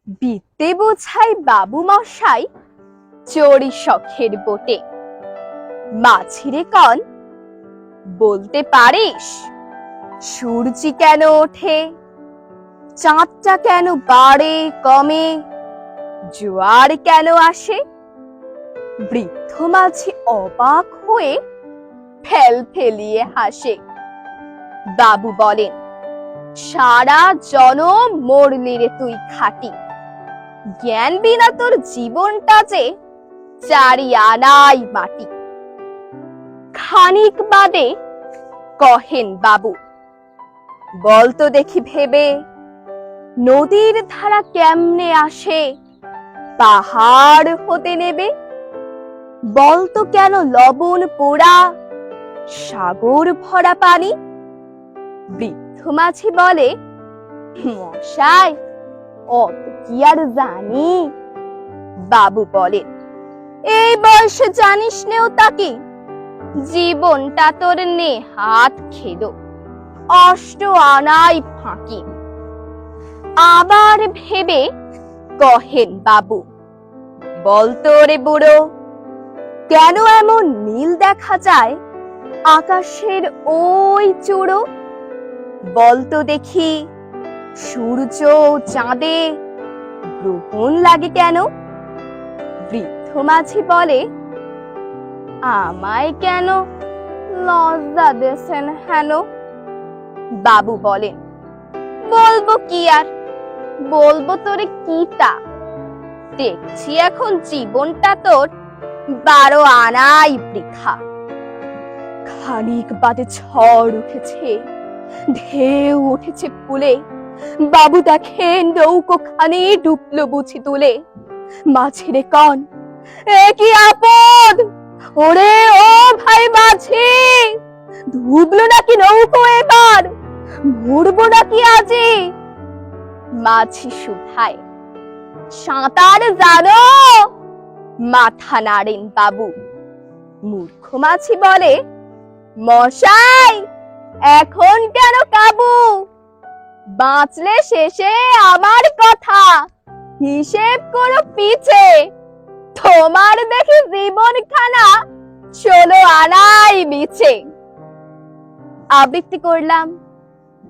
বিদ্যে বোঝাই বাবু মশাই চড়ি শখের বোটে। মাঝিরে কন, বলতে পারিস সূর্যি কেন ওঠে, চাঁদটা কেন বাড়ে কমে, জোয়ার কেন আসে? বৃদ্ধ মাঝি অবাক হয়ে ফেল ফেলিয়ে হাসে। বাবু বলেন, সারা জনম মরলি রে তুই খাটি, জ্ঞান বিনা তোর জীবনটা যে চারি আনাই মাটি। খানিক বাদে কহেন বাবু, বলতো দেখি ভেবে, নদীর ধারা কেমনে আসে পাহাড় হতে নেবে? বলতো কেন লবণ পোড়া সাগর ভরা পানি? বৃদ্ধ মাঝি বলে, মশাই অত কি আর জানি। বাবু বলে, এই বয়সে জানিস নেও তাকে, জীবনটা তোর নেহাত খেলো অষ্ট আনাই ফাঁকি। আবার ভেবে কহেন বাবু, বলতো রে বুড়ো, কেন এমন নীল দেখা যায় আকাশের ওই চূড়ো? বলতো দেখি সূর্য চাঁদে গ্রহণ লাগে কেন? বৃদ্ধ মাঝি বলে, আমায় কেন লজ্জা দেছেন হেন? বাবু বলেন, বলবো কি আর, বলবো তোরে কিটা, দেখছি এখন জীবনটা তোর 12 আনাই বৃথা। খানিক বাদে ঝড় উঠেছে, ঢেউ উঠেছে ফুলে, বাবু দেখেন নৌকো খানি ডুবলো বুঝি তুলে। মাঝিরে কন, এ কি আপদ, ওরে ও ভাই মাঝি, ডুবলো নাকি নৌকো এবার, মরবো নাকি আজি? মাঝি শুধায়, সাঁতার জানো? মাথা নাড়েন বাবু। মূর্খ মাঝি বলে, মশাই এখন কেন কাবু, বাঁচলে শেষে আমার কথা, হিসেব করো পিছে, তোমার দেখি জীবন খানা 16 আনাই মিছে। আবৃত্তি করলাম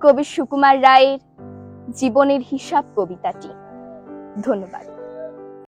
কবি সুকুমার রায়ের জীবনের হিসাব কবিতাটি। ধন্যবাদ।